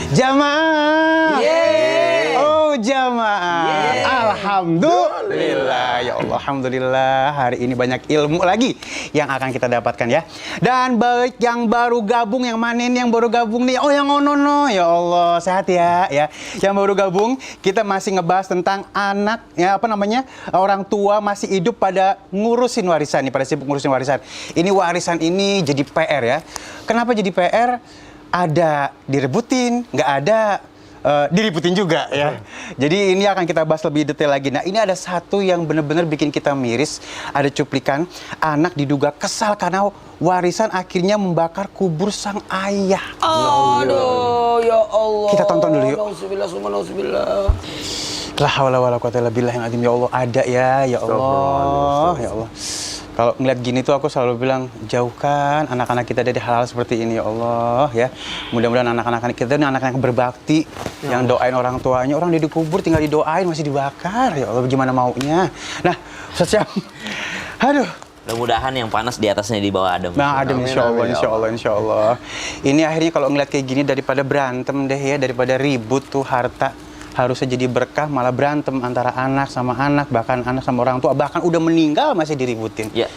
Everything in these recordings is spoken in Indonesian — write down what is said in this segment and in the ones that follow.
Jamaah. Yeay. Oh jamaah. Yeay. Alhamdulillah. Ya Allah, alhamdulillah. Hari ini banyak ilmu lagi yang akan kita dapatkan ya. Dan baik yang baru gabung, yang mana ini yang baru gabung nih? Oh yang ono. Ya Allah, sehat ya. Yang baru gabung, kita masih ngebahas tentang anak, ya apa namanya? Orang tua masih hidup pada ngurusin warisan nih, pada sibuk ngurusin warisan. Ini warisan ini jadi PR ya. Kenapa jadi PR? Ada direbutin, nggak ada diributin juga ya. Jadi ini akan kita bahas lebih detail lagi. Nah ini ada satu yang benar-benar bikin kita miris. Ada cuplikan anak diduga kesal karena warisan akhirnya membakar kubur sang ayah. Aduh, ya Allah. Kita tonton dulu yuk. Nauzubillah. La haula wala quwata illa billahil azim. Ya Allah, ada ya Allah. Ya Allah. Kalau ngeliat gini tuh aku selalu bilang, jauhkan anak-anak kita dari hal-hal seperti ini ya Allah ya. Mudah-mudahan anak-anak kita ini anak-anak berbakti yang doain orang tuanya. Orang dia dikubur tinggal didoain masih dibakar. Ya Allah, gimana maunya. Nah, Ustaz Syam. Aduh. Mudah-mudahan yang panas di atasnya di bawah adem. Nah, adem insya Allah. Ini akhirnya kalau ngeliat kayak gini daripada berantem deh ya, daripada ribut tuh harta harusnya jadi berkah, malah berantem antara anak sama anak, bahkan anak sama orang tua, bahkan udah meninggal masih diributin. Ya.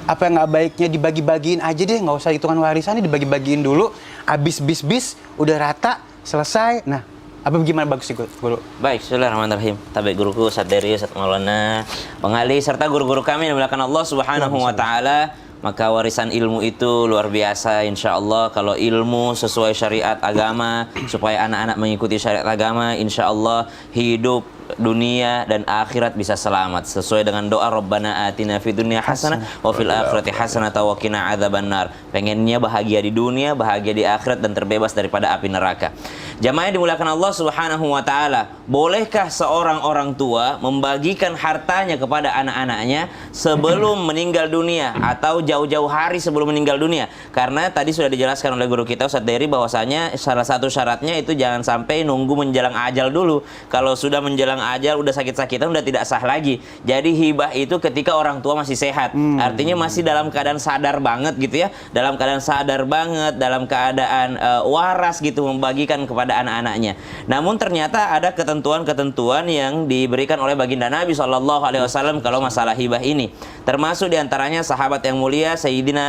Apa yang nggak baiknya dibagi-bagiin aja deh, nggak usah hitungan warisannya, dibagi-bagiin dulu, habis bis udah rata, selesai. Nah, apa gimana bagus sih guru? Baik, bismillahirrahmanirrahim. Tabe guruku Ustaz Dery, Ustaz Maulana, Bang Ali serta guru-guru kami yang dimuliakan Allah Subhanahu wa taala. Maka warisan ilmu itu luar biasa, insya Allah. Kalau ilmu sesuai syariat agama, supaya anak-anak mengikuti syariat agama, insya Allah hidup dunia dan akhirat bisa selamat sesuai dengan doa Rabbana atina fid dunya hasanah wa fil akhirati hasanah wa qina adzabannar. Pengennya bahagia di dunia, bahagia di akhirat, dan terbebas daripada api neraka. Jamaah yang dimuliakan Allah Subhanahu wa taala, bolehkah seorang orang tua membagikan hartanya kepada anak-anaknya sebelum meninggal dunia atau jauh-jauh hari sebelum meninggal dunia? Karena tadi sudah dijelaskan oleh guru kita Ustaz Dery bahwasanya salah satu syaratnya itu jangan sampai nunggu menjelang ajal dulu. Kalau sudah menjelang ajal, udah sakit-sakitan, udah tidak sah lagi. Jadi hibah itu ketika orang tua masih sehat. Artinya masih dalam keadaan sadar banget gitu ya. Dalam keadaan sadar banget, dalam keadaan waras gitu, membagikan kepada anak-anaknya. Namun ternyata ada ketentuan-ketentuan yang diberikan oleh baginda Nabi SAW kalau masalah hibah ini. Termasuk diantaranya sahabat yang mulia Sayyidina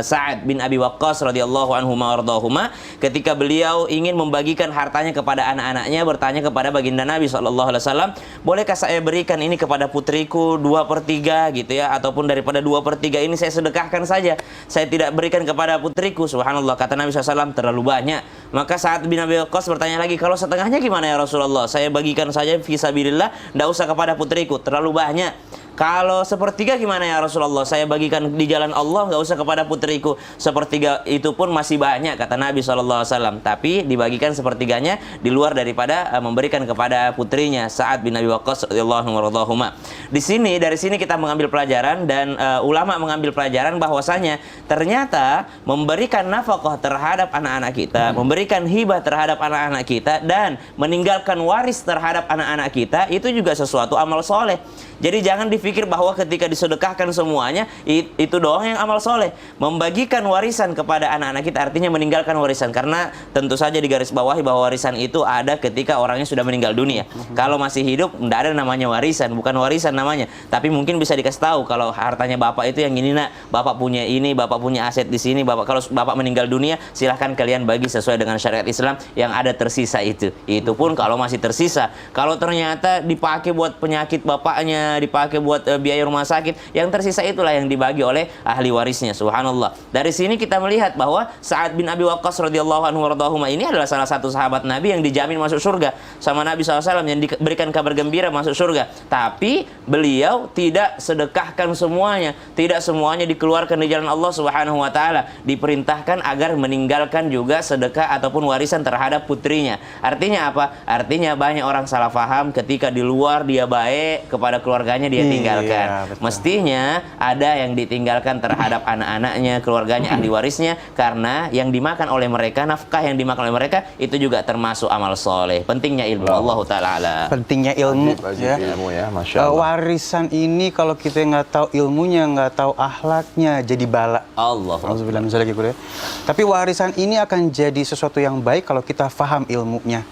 Sa'ad bin Abi Waqqas radhiyallahu anhu ma'ardahuma, ketika beliau ingin membagikan hartanya kepada anak-anaknya, bertanya kepada baginda Nabi SAW, bolehkah saya berikan ini kepada putriku 2/3 gitu ya, ataupun daripada 2/3 ini saya sedekahkan saja, saya tidak berikan kepada putriku. Subhanallah, kata Nabi SAW, terlalu banyak. Maka Sa'ad bin Abi Waqqas bertanya lagi, kalau setengahnya gimana ya Rasulullah? Saya bagikan saja fisabilillah, tidak usah kepada putriku, terlalu banyak. Kalau 1/3 gimana ya Rasulullah? Saya bagikan di jalan Allah, nggak usah kepada putriku. 1/3 itu pun masih banyak, kata Nabi SAW. Tapi dibagikan 1/3-nya di luar daripada memberikan kepada putrinya, Sa'ad bin Abi Waqqas radhiyallahu anhu. Dari sini kita mengambil pelajaran, dan ulama mengambil pelajaran bahwasanya ternyata memberikan nafkah terhadap anak-anak kita, memberikan hibah terhadap anak-anak kita, dan meninggalkan waris terhadap anak-anak kita itu juga sesuatu amal soleh. Jadi jangan dipikir bahwa ketika disedekahkan semuanya itu doang yang amal soleh. Membagikan warisan kepada anak-anak kita artinya meninggalkan warisan, karena tentu saja digarisbawahi bahwa warisan itu ada ketika orangnya sudah meninggal dunia. Kalau masih hidup tidak ada namanya warisan, bukan warisan namanya. Tapi mungkin bisa dikasih tahu kalau hartanya bapak itu yang ini nak, bapak punya ini, bapak punya aset di sini, bapak kalau bapak meninggal dunia silahkan kalian bagi sesuai dengan syariat Islam yang ada tersisa itu. Itu pun kalau masih tersisa. Kalau ternyata dipakai buat penyakit bapaknya, dipakai buat biaya rumah sakit, yang tersisa itulah yang dibagi oleh ahli warisnya. Subhanallah. Dari sini kita melihat bahwa Sa'ad bin Abi Waqqas radhiyallahu anhu ini adalah salah satu sahabat Nabi yang dijamin masuk surga sama Nabi SAW, yang diberikan kabar gembira masuk surga. Tapi beliau tidak sedekahkan semuanya, tidak semuanya dikeluarkan di jalan Allah Subhanahu wa taala. Diperintahkan agar meninggalkan juga sedekah ataupun warisan terhadap putrinya. Artinya apa? Artinya banyak orang salah paham ketika di luar dia baik kepada keluarganya, dia tinggal. ditinggalkan. Iya, betul. Mestinya ada yang ditinggalkan terhadap anak-anaknya, keluarganya, ahli warisnya, karena yang dimakan oleh mereka, nafkah yang dimakan oleh mereka itu juga termasuk amal soleh. Pentingnya ilmu. Allah Ta'ala alam. Pentingnya ilmu ya. Ilmu ya, Masya Allah. Warisan ini kalau kita nggak tahu ilmunya, nggak tahu akhlaknya, jadi bala. Allah. Alhamdulillah misalnya gitu ya. Tapi warisan ini akan jadi sesuatu yang baik kalau kita faham ilmunya.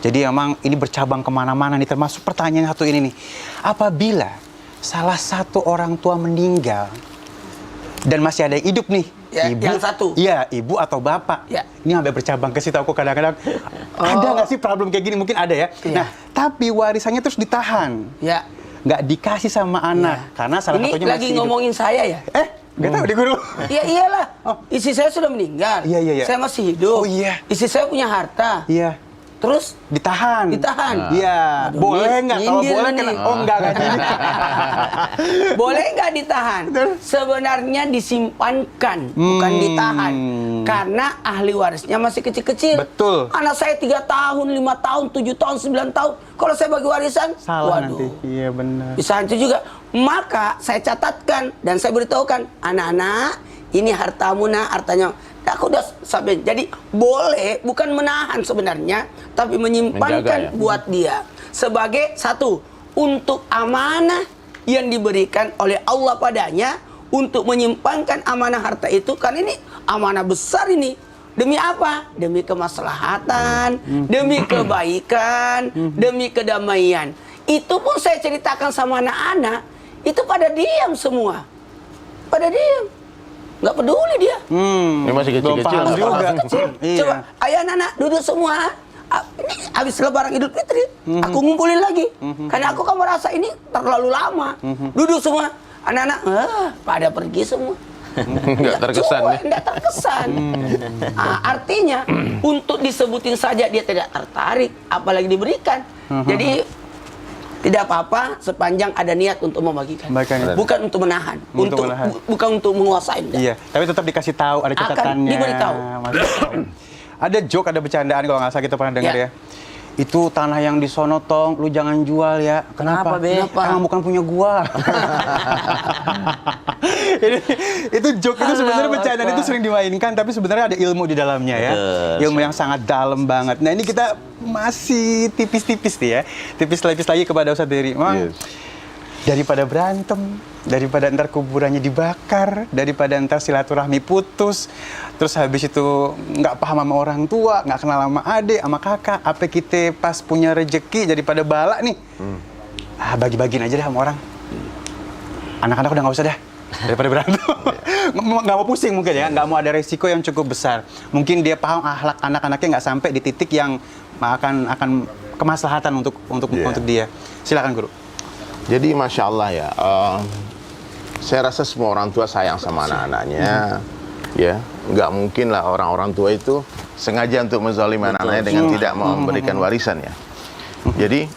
Jadi emang ini bercabang kemana-mana nih, termasuk pertanyaan satu ini nih. Apabila salah satu orang tua meninggal dan masih ada yang hidup nih, Ya, yang satu. Iya, ibu atau bapak. Ya. Ini sampai bercabang ke situ, aku kadang-kadang ada nggak sih problem kayak gini? Mungkin ada ya. Iya. Nah, tapi warisannya terus ditahan, Ya. nggak dikasih sama anak karena salah Ini satunya lagi masih hidup. ngomongin saya ya? Nggak tahu deh guru. Iya iyalah. Istri saya sudah meninggal. Iya, iya, iya. Saya masih hidup. Oh, iya. Istri saya punya harta. Iya, Terus ditahan. Ditahan. Iya, Aduh, boleh nggak? Kalau nyindir boleh nih. kena. Oh enggak ini. boleh nggak ditahan? Sebenarnya disimpankan, bukan ditahan. Karena ahli warisnya masih kecil-kecil. Betul. Anak saya 3 tahun, 5 tahun, 7 tahun, 9 tahun. Kalau saya bagi warisan, Salah waduh. nanti. Iya benar. Bisa hancur juga. Maka saya catatkan dan saya beritahukan, anak-anak, ini hartamu nak, hartanya. Aku udah sampai. Jadi boleh bukan menahan sebenarnya, tapi menyimpankan Menjaga, ya. buat dia sebagai satu untuk amanah yang diberikan oleh Allah padanya untuk menyimpankan amanah harta itu, kan ini amanah besar ini. Demi apa? Demi kemaslahatan, demi kebaikan, demi kedamaian. Itu pun saya ceritakan sama anak-anak, itu pada diam semua. Pada diam. Nggak peduli dia. Ini masih belum kecil-kecil. paham juga. Masih kecil. Iya. Coba, ayo anak-anak duduk semua. Ini habis lebaran Idul Fitri, aku ngumpulin lagi. Karena aku kan merasa ini terlalu lama. Duduk semua. Anak-anak, pada pergi semua. Nggak terkesan ya. Nggak terkesan. Artinya, untuk disebutin saja dia tidak tertarik, apalagi diberikan. Jadi, tidak apa-apa sepanjang ada niat untuk membagikan. Membagikan. Bukan untuk menahan. Untuk menahan. Bukan untuk menguasai. enggak. Iya, tapi tetap dikasih tahu, ada Akan catatannya. diberitahu. Masya Allah. Ada joke, ada bercandaan kalau nggak salah kita pernah dengar Ya. ya. Itu tanah yang di sono tong, lu jangan jual ya. Kenapa, Be? Kenapa? Emang bukan punya gua. itu joke itu sebenarnya bercandaan itu sering dimainkan, tapi sebenarnya ada ilmu di dalamnya ya. Betul. Ilmu yang sangat dalam banget. Nah ini kita masih tipis-tipis nih ya. Tipis-tipis lagi kepada Ustadz Dery. Memang Yes. daripada berantem, daripada ntar kuburannya dibakar, daripada ntar silaturahmi putus, terus habis itu nggak paham sama orang tua, nggak kenal sama adik, sama kakak, apa kita pas punya rejeki daripada bala nih, bagi-bagiin aja deh sama orang. Anak-anak udah nggak usah dah, daripada berantem. Nggak mau pusing mungkin ya, nggak mau ada resiko yang cukup besar. Mungkin dia paham akhlak anak-anaknya nggak sampai di titik yang akan kemaslahatan untuk dia. Silakan guru. Jadi Masya Allah ya, saya rasa semua orang tua sayang sama anak-anaknya, ya. Nggak mungkin lah orang-orang tua itu sengaja untuk menzalimi anak-anaknya dengan tidak memberikan warisan ya. Jadi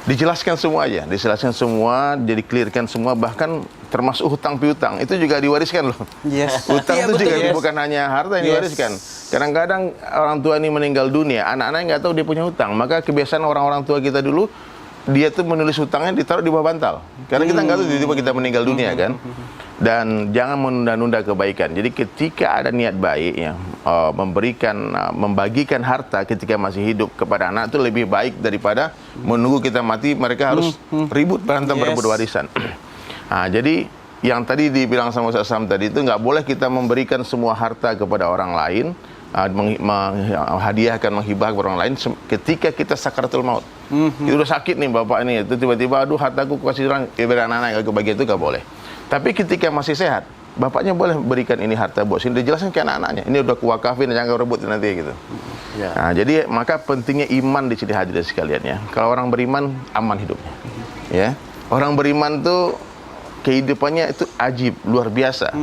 dijelaskan semua aja, dijelaskan semua, jadi clearkan semua, bahkan termasuk hutang piutang itu juga diwariskan loh. Yes. Hutang Iya, itu juga betul, yes. bukan hanya harta yang diwariskan. Kadang-kadang orang tua ini meninggal dunia, anak-anaknya nggak tahu dia punya hutang. Maka kebiasaan orang-orang tua kita dulu, dia tuh menulis hutangnya ditaruh di bawah bantal. Karena kita nggak tahu tiba-tiba kita meninggal dunia kan. Dan jangan menunda-nunda kebaikan. Jadi ketika ada niat baik ya, membagikan harta ketika masih hidup kepada anak itu lebih baik daripada menunggu kita mati mereka harus ribut berantem berebut warisan. Nah, jadi yang tadi dibilang sama Ustaz Sam tadi itu nggak boleh kita memberikan semua harta kepada orang lain, menghadiahkan, menghibah kepada orang lain ketika kita sakaratul maut. Itu udah sakit nih bapak ini, itu tiba-tiba aduh hartaku kasih orang ibarat anak-anak kebagian itu nggak boleh. Tapi ketika masih sehat, bapaknya boleh berikan ini harta buat sini, dijelaskan ke anak-anaknya. Ini udah kuwakafin, jangan rebut nanti gitu. Ya. Nah, jadi maka pentingnya iman di sini hadirin sekalian ya. Kalau orang beriman aman hidupnya. Ya. Orang beriman tuh kehidupannya itu ajib, luar biasa.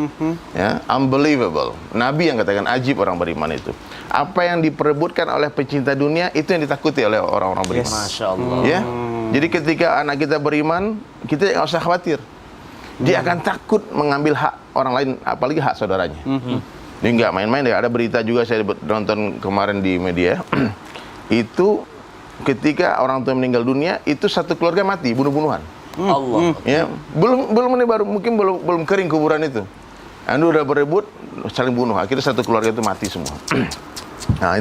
Ya, unbelievable. Nabi yang katakan ajib orang beriman itu. Apa yang diperebutkan oleh pecinta dunia itu yang ditakuti oleh orang-orang beriman. Masya Allah. Ya. Jadi ketika anak kita beriman, kita nggak usah khawatir. Dia akan takut mengambil hak orang lain, apalagi hak saudaranya. Ini nggak main-main ya. Ada berita juga saya nonton kemarin di media. Itu ketika orang tua meninggal dunia, itu satu keluarga mati, bunuh-bunuhan. Allah. Ya, belum ini baru mungkin belum kering kuburan itu. Anu udah berebut, saling bunuh. Akhirnya satu keluarga itu mati semua. Nah,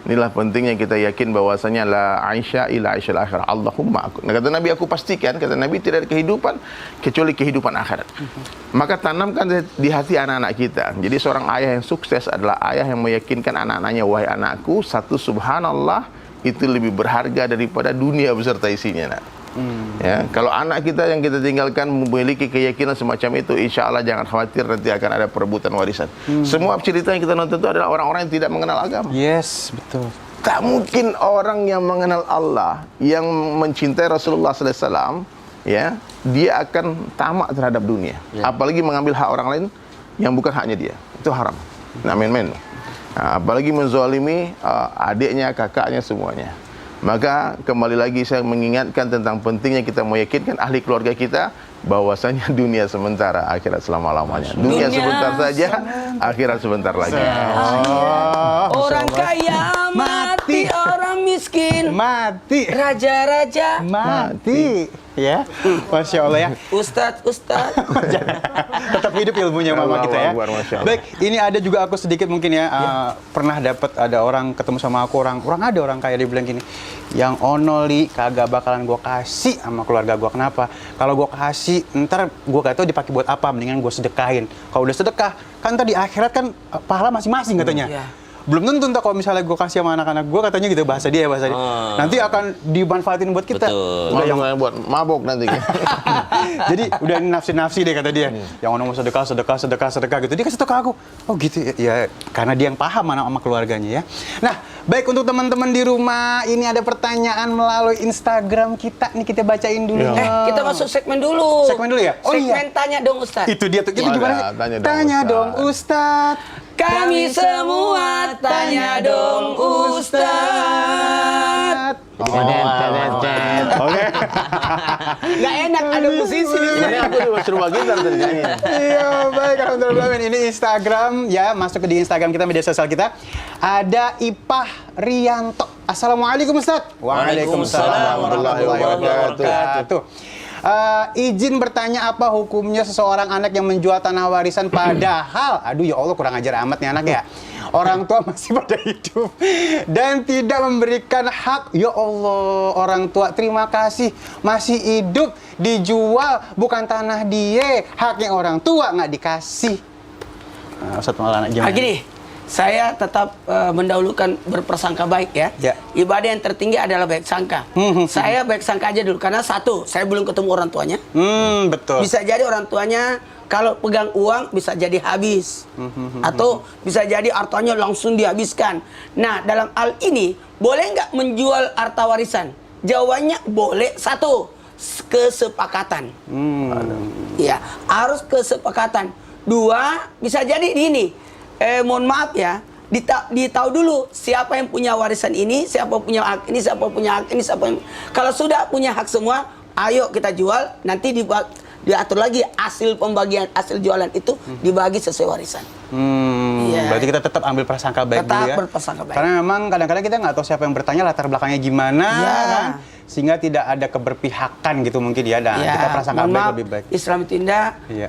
inilah pentingnya kita yakin bahwasanya la Aisyah ila Aisyah akhirah. Allahumma aku. Nah, kata Nabi, aku pastikan, kata Nabi, tidak ada kehidupan kecuali kehidupan akhirat. Maka tanamkan di hati anak-anak kita. Jadi seorang ayah yang sukses adalah ayah yang meyakinkan anak-anaknya, wahai anakku, satu subhanallah itu lebih berharga daripada dunia beserta isinya. Nak. Ya, kalau anak kita yang kita tinggalkan memiliki keyakinan semacam itu, insya Allah jangan khawatir nanti akan ada perebutan warisan. Semua cerita yang kita nonton itu adalah orang-orang yang tidak mengenal agama. Yes, betul. Tak mungkin orang yang mengenal Allah, yang mencintai Rasulullah SAW, ya, dia akan tamak terhadap dunia. Apalagi mengambil hak orang lain yang bukan haknya dia. Itu haram. Nah, main-main. Nah, apalagi menzalimi adiknya, kakaknya, semuanya. Maka kembali lagi saya mengingatkan tentang pentingnya kita meyakinkan ahli keluarga kita bahwasanya dunia sementara, akhirat selama-lamanya. Dunia sebentar saja, akhirat sebentar lagi. Orang kaya mati, orang miskin Mati. raja-raja. Mati. Ya, Masya Allah ya. Ustadz Tetap hidup ilmunya mama Allahu kita ya. Akbar, Masya Allah. Baik, ini ada juga aku sedikit mungkin ya, pernah dapat ada orang ketemu sama aku, orang kaya, dia bilang gini, yang onoli kagak bakalan gua kasih sama keluarga gua. Kenapa? Kalau gua kasih, ntar gua gak tahu dipakai buat apa, mendingan gua sedekahin. Kalau udah sedekah, kan ntar di akhirat kan pahala masing-masing katanya. Iya. Belum tentu ntar kalau misalnya gue kasih sama anak-anak gue, katanya gitu, bahasa dia. Nanti akan dimanfaatin buat kita. Betul. Udah yang yang buat mabok nanti. jadi udah nafsi-nafsi deh kata dia. Yang orang mau sedekah gitu. Dia kasih tau ke aku. Oh gitu ya, karena dia yang paham sama keluarganya ya. Nah, baik, untuk teman-teman di rumah, ini ada pertanyaan melalui Instagram kita nih, kita bacain dulu. Kita masuk segmen dulu. Segmen dulu ya? Oh Segmen iya. tanya dong Ustadz. Itu dia tuh. Itu Ada, gimana sih? tanya dong, Ustadz. Kami semua tanya dong Ustadz. Oke. Nggak enak ada musisi di sini. Ini aku disuruh bawa gitar tadi nyanyi. Iya, baik, alhamdulillah. Ini Instagram ya, masuk ke di Instagram kita, media sosial kita. Ada Ipah Rianto. Assalamualaikum Ustaz. Waalaikumsalam warahmatullahi wabarakatuh. Izin bertanya, apa hukumnya seseorang anak yang menjual tanah warisan padahal, aduh ya Allah, kurang ajar amat nih anak ya, orang tua masih pada hidup dan tidak memberikan hak. Ya Allah, orang tua terima kasih masih hidup, dijual bukan tanah dia, haknya orang tua nggak dikasih. Ustaz Maulana gimana? Gini, saya tetap mendahulukan berprasangka baik ya. Ya. Ibadah yang tertinggi adalah baik sangka. Saya baik sangka aja dulu, karena satu, saya belum ketemu orang tuanya. Betul. Bisa jadi orang tuanya kalau pegang uang bisa jadi habis, atau bisa jadi hartanya langsung dihabiskan. Nah, dalam hal ini boleh nggak menjual harta warisan? Jawabannya boleh. Satu, kesepakatan. Ya, harus kesepakatan. Dua, bisa jadi gini. Mohon maaf ya, ditahu dulu siapa yang punya warisan ini, siapa punya hak ini, siapa punya hak ini, siapa yang... Kalau sudah punya hak semua, ayo kita jual, nanti diatur lagi hasil pembagian, hasil jualan itu dibagi sesuai warisan. Iya. Berarti kita tetap ambil prasangka baik Tetap dulu ya. berprasangka baik. Karena memang kadang-kadang kita nggak tahu siapa yang bertanya, latar belakangnya gimana, Iya. kan? Sehingga tidak ada keberpihakan gitu mungkin ya. Dan kita prasangka mohon baik maaf, lebih baik. Islam itu indah, Iya.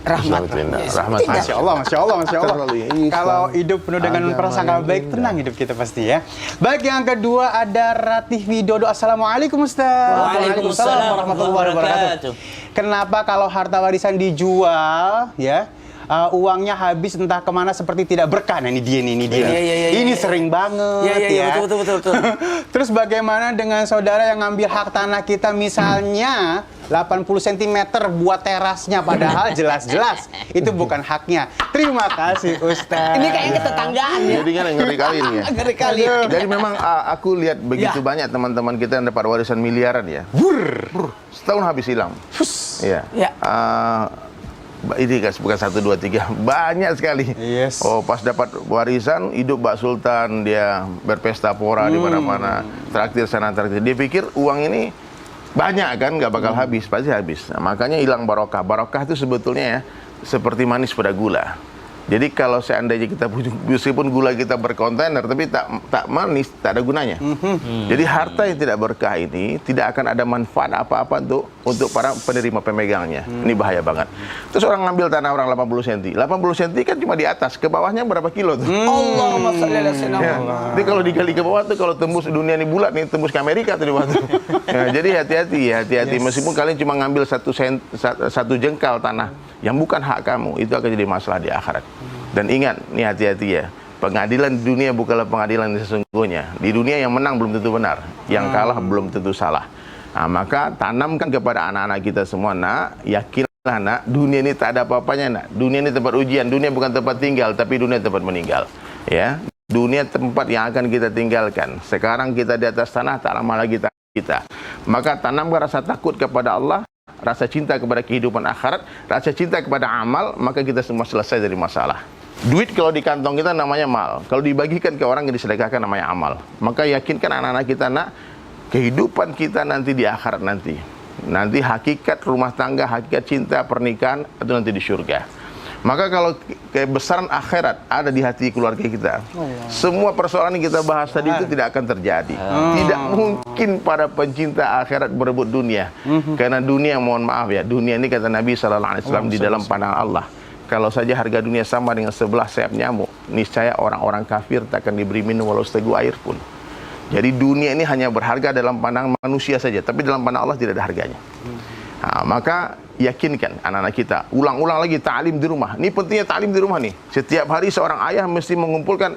rahmat. Rahmat. Masya Allah, Masya Allah, Masya Allah. Terlalu Islam. Kalau hidup penuh dengan Agama prasangka yang baik, indah. tenang hidup kita pasti ya. Baik, yang kedua ada Ratih Widodo. Assalamualaikum Ustaz. Waalaikumsalam warahmatullahi wabarakatuh. Kenapa kalau harta warisan dijual ya, uangnya habis entah kemana seperti tidak berkah? Nah, ini dia nih, ini dia. Iya. Ini sering banget ya. Betul. Terus bagaimana dengan saudara yang ngambil hak tanah kita, misalnya 80 cm buat terasnya, padahal jelas-jelas itu bukan haknya. Terima kasih Ustaz. Ini kayaknya ketetanggaan ya. Jadi kan ngeri kali ini ya. Ngeri kali. Jadi memang aku lihat begitu banyak teman-teman kita yang dapat warisan miliaran ya. Setahun habis hilang. Iya. Ya. Ini guys, bukan 1, 2, 3, banyak sekali. Yes. Oh, pas dapat warisan, hidup Mbak Sultan, dia berpesta pora di mana-mana, traktir sana traktir. Dia pikir uang ini banyak kan, nggak bakal habis, pasti habis. Nah, makanya hilang barokah. Barokah itu sebetulnya ya seperti manis pada gula. Jadi kalau seandainya kita meskipun gula kita berkontainer tapi tak manis, tak ada gunanya. Jadi harta yang tidak berkah ini tidak akan ada manfaat apa-apa untuk para penerima pemegangnya. Ini bahaya banget. Terus orang ngambil tanah orang 80 cm. 80 cm kan cuma di atas, ke bawahnya berapa kilo tuh? Allahumma sholli ala sayyidina Ya. Muhammad. Jadi kalau digali ke bawah tuh, kalau tembus dunia ini bulat nih, tembus ke Amerika tuh di bawah tuh. Ya, jadi hati-hati. Meskipun kalian cuma ngambil satu jengkal tanah yang bukan hak kamu, itu akan jadi masalah di akhirat. Dan ingat, nih hati-hati ya. Pengadilan di dunia bukanlah pengadilan yang sesungguhnya. Di dunia yang menang belum tentu benar, yang kalah belum tentu salah. Nah, maka tanamkan kepada anak-anak kita semua, nak, yakinlah nak, dunia ini tak ada apa-apanya nak. Dunia ini tempat ujian, dunia bukan tempat tinggal, tapi dunia tempat meninggal. Ya, dunia tempat yang akan kita tinggalkan. Sekarang kita di atas tanah, tak lama lagi kita. Maka tanamkan rasa takut kepada Allah, rasa cinta kepada kehidupan akhirat, rasa cinta kepada amal, maka kita semua selesai dari masalah. Duit kalau di kantong kita namanya mal, kalau dibagikan ke orang yang disedekahkan namanya amal. Maka yakinkan anak-anak kita, nak, kehidupan kita nanti di akhirat nanti hakikat rumah tangga, hakikat cinta, pernikahan itu nanti di surga. Maka kalau kebesaran akhirat ada di hati keluarga kita, semua persoalan yang kita bahas tadi itu tidak akan terjadi. Tidak mungkin para pencinta akhirat berebut dunia. Karena dunia, mohon maaf ya, dunia ini kata Nabi SAW di dalam pandangan Allah, kalau saja harga dunia sama dengan sebelah sayap nyamuk, niscaya orang-orang kafir tak akan diberi minum walau seteguk air pun. Jadi dunia ini hanya berharga dalam pandangan manusia saja, tapi dalam pandangan Allah tidak ada harganya. Nah, maka yakinkan anak-anak kita, ulang-ulang lagi ta'lim di rumah. Ini pentingnya ta'lim di rumah nih. Setiap hari seorang ayah mesti mengumpulkan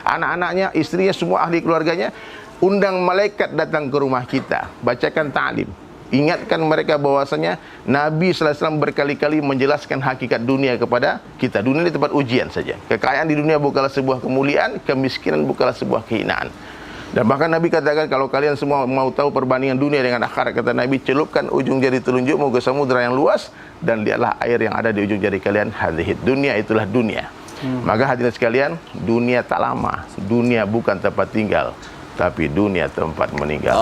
anak-anaknya, istrinya, semua ahli keluarganya, undang malaikat datang ke rumah kita, bacakan ta'lim. Ingatkan mereka bahwasanya Nabi SAW berkali-kali menjelaskan hakikat dunia kepada kita. Dunia ini tempat ujian saja. Kekayaan di dunia bukanlah sebuah kemuliaan, kemiskinan bukanlah sebuah kehinaan. Dan bahkan Nabi katakan, kalau kalian semua mau tahu perbandingan dunia dengan akhirat, kata Nabi, celupkan ujung jari telunjukmu ke samudera yang luas dan lihatlah air yang ada di ujung jari kalian. Hadhihi dunia, itulah dunia. Maka hadirin sekalian, dunia tak lama. Dunia bukan tempat tinggal, tapi dunia tempat meninggal.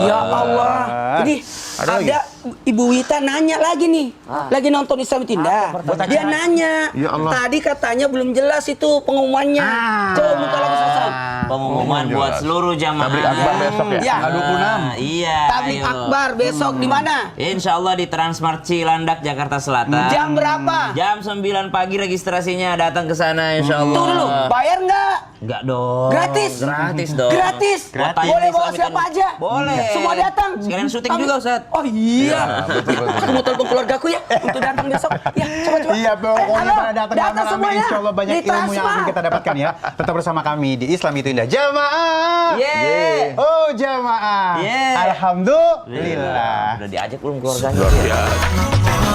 Ya Allah. Ini ada Ibu Wita nanya lagi nih. Lagi nonton Islam Tindak. Dia nanya. Ya Allah. Tadi katanya belum jelas itu pengumumannya. Coba buka lagi Ustaz. Pengumuman buat seluruh jamaah. Tablik akbar besok ya? Ya. Tanggal 26. Iya. Tablik ayo. akbar besok di mana? Insya Allah di Transmart Cilandak, Jakarta Selatan. Jam berapa? Jam 9 pagi registrasinya, datang ke sana insya Allah. Tunggu dulu. Bayar nggak? Enggak dong. Gratis? Gratis dong. Gratis? Buat tayang Boleh di bawa Islam siapa itu. aja? Boleh. Semua datang? Sekalian syuting Kami- juga, Ustaz. Oh iya. betul. Aku mau telepon keluargaku ya untuk datang besok. Ya, coba. Iya, pokoknya Halo, pada datang semuanya. insya Allah banyak Di ilmu yang akan Transmart. kita dapatkan ya. Tetap bersama kami di Islam itu Indah. Jamaah. Yeay. Oh, jamaah. Yeay. Alhamdulillah. Udah diajak belum keluarganya? Luar biasa.